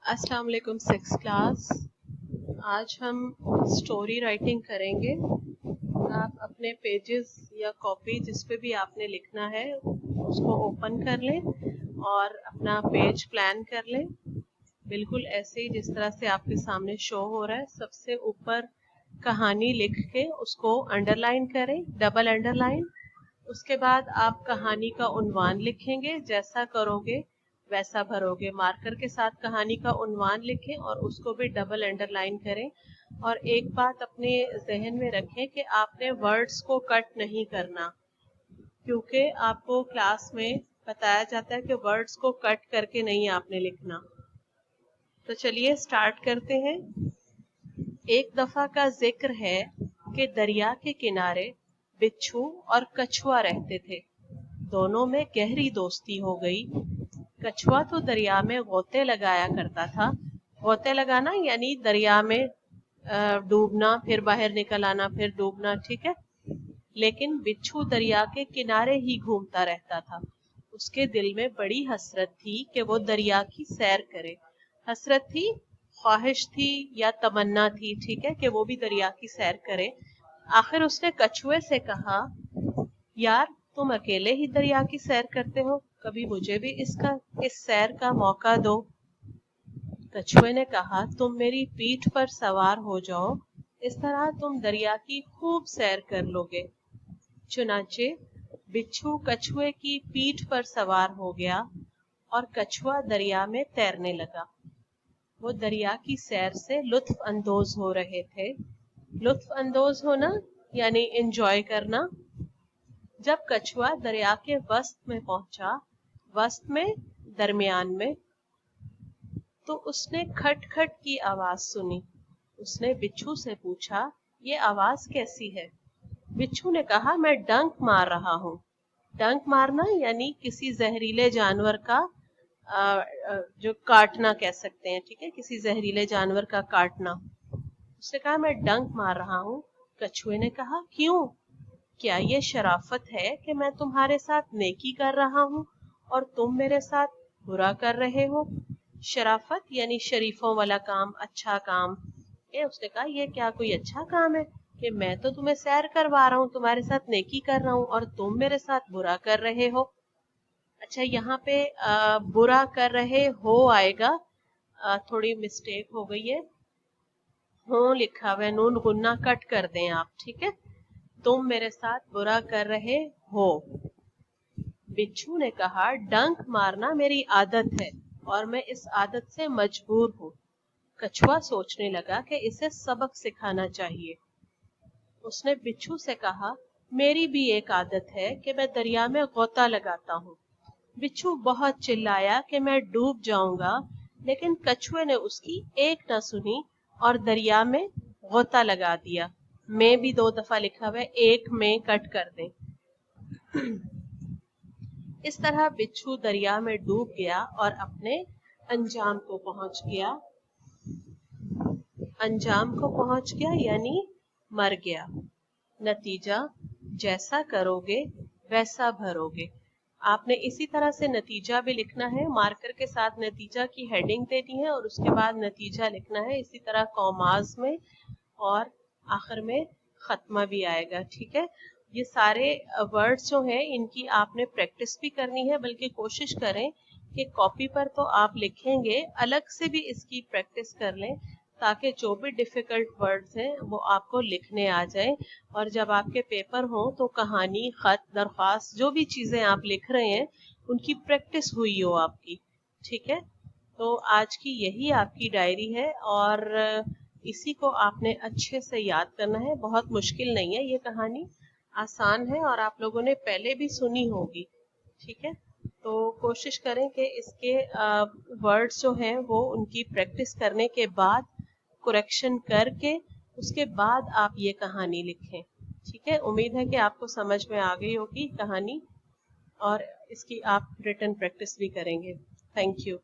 अस्सलाम वालेकुम six class. आज हम स्टोरी राइटिंग करेंगे। आप अपने पेजेस या कॉपी जिस पे भी आपने लिखना है उसको ओपन कर लें और अपना पेज प्लान कर लें, बिल्कुल ऐसे ही जिस तरह से आपके सामने शो हो रहा है। सबसे ऊपर कहानी लिख के उसको अंडरलाइन करें, डबल अंडरलाइन। उसके बाद आप कहानी का उन्वान लिखेंगे, जैसा करोगे वैसा भरोगे। मार्कर के साथ कहानी का उन्वान लिखें और उसको भी डबल अंडरलाइन करें। और एक बात अपने जहन में रखें कि आपने वर्ड्स को कट नहीं करना, क्योंकि आपको क्लास में बताया जाता है कि वर्ड्स को कट करके नहीं आपने लिखना। तो चलिए स्टार्ट करते हैं। एक दफा का जिक्र है कि दरिया के किनारे बिच्छू और कछुआ रहते थे। दोनों में गहरी दोस्ती हो गई। कछुआ तो दरिया में गोते लगाया करता था। गोते लगाना यानी दरिया में डूबना, फिर बाहर निकल आना, फिर डूबना, ठीक है। लेकिन बिच्छू दरिया के किनारे ही घूमता रहता था। उसके दिल में बड़ी हसरत थी कि वो दरिया की सैर करे। हसरत थी, ख्वाहिश थी या तमन्ना थी, ठीक है, कि वो भी दरिया की सैर करे। आखिर उसने कछुए से कहा, यार तुम अकेले ही दरिया की सैर करते हो, कभी मुझे भी इस सैर का मौका दो। कछुए ने कहा, तुम मेरी पीठ पर सवार हो जाओ, इस तरह तुम दरिया की खूब सैर कर लोगे। चुनाचे बिच्छू कछुए की पीठ पर सवार हो गया और कछुआ दरिया में तैरने लगा। वो दरिया की सैर से लुत्फ अंदोज हो रहे थे। लुत्फ अंदोज होना यानी एंजॉय करना। जब कछुआ दरिया के वस्त में पहुंचा, वस्त में दरमियान में, तो उसने खट खट की आवाज सुनी। उसने बिच्छू से पूछा, ये आवाज कैसी है? बिच्छू ने कहा, मैं डंक मार रहा हूँ। डंक मारना यानी किसी जहरीले जानवर का जो काटना कह सकते हैं, ठीक है, किसी जहरीले जानवर का काटना। उसने कहा, मैं डंक मार रहा हूँ। कछुए ने कहा, क्यों? क्या ये शराफत है कि मैं तुम्हारे साथ नेकी कर रहा हूँ और तुम मेरे साथ बुरा कर रहे हो? शराफत यानी शरीफों वाला काम, अच्छा काम। उसने कहा, ये क्या कोई अच्छा काम है कि मैं तो तुम्हें सैर करवा रहा हूँ, तुम्हारे साथ नेकी कर रहा हूँ और तुम मेरे साथ बुरा कर रहे हो? अच्छा, यहाँ पे बुरा कर रहे हो आएगा, थोड़ी मिस्टेक हो गई है। हो लिखा हुआ है, नून गुन्ना कट कर दें आप, ठीक है। तुम मेरे साथ बुरा कर रहे हो। बिच्छू ने कहा, डंक मारना मेरी आदत है और मैं इस आदत से मजबूर हूँ। कछुआ सोचने लगा कि इसे सबक सिखाना चाहिए। उसने बिच्छू से कहा, मेरी भी एक आदत है कि मैं दरिया में गोता लगाता हूँ। बिच्छू बहुत चिल्लाया कि मैं डूब जाऊंगा, लेकिन कछुए ने उसकी एक न सुनी और दरिया में गोता लगा दिया। में भी 2 दफा लिखा हुआ है, एक में कट कर दें। इस तरह बिच्छू दरिया में डूब गया और अपने अंजाम को पहुंच गया। अंजाम को पहुंच गया यानी मर गया। नतीजा, जैसा करोगे वैसा भरोगे। आपने इसी तरह से नतीजा भी लिखना है। मार्कर के साथ नतीजा की हेडिंग देनी है और उसके बाद नतीजा लिखना है, इसी तरह कॉमास में, और आखिर में खत्मा भी आएगा, ठीक है। ये सारे वर्ड्स जो हैं इनकी आपने प्रैक्टिस भी करनी है, बल्कि कोशिश करें कि कॉपी पर तो आप लिखेंगे, अलग से भी इसकी प्रैक्टिस कर लें, ताकि जो भी डिफिकल्ट वर्ड्स हैं वो आपको लिखने आ जाए। और जब आपके पेपर हो तो कहानी, खत, दरख्वास्त, जो भी चीजें आप लिख रहे हैं उनकी प्रैक्टिस हुई हो आपकी, ठीक है। तो आज की यही आपकी डायरी है और इसी को आपने अच्छे से याद करना है। बहुत मुश्किल नहीं है, ये कहानी आसान है और आप लोगों ने पहले भी सुनी होगी, ठीक है। तो कोशिश करें कि इसके वर्ड्स जो हैं वो उनकी प्रैक्टिस करने के बाद, करेक्शन करके उसके बाद आप ये कहानी लिखें, ठीक है। उम्मीद है कि आपको समझ में आ गई होगी कहानी और इसकी आप रिटन प्रैक्टिस भी करेंगे। Thank you.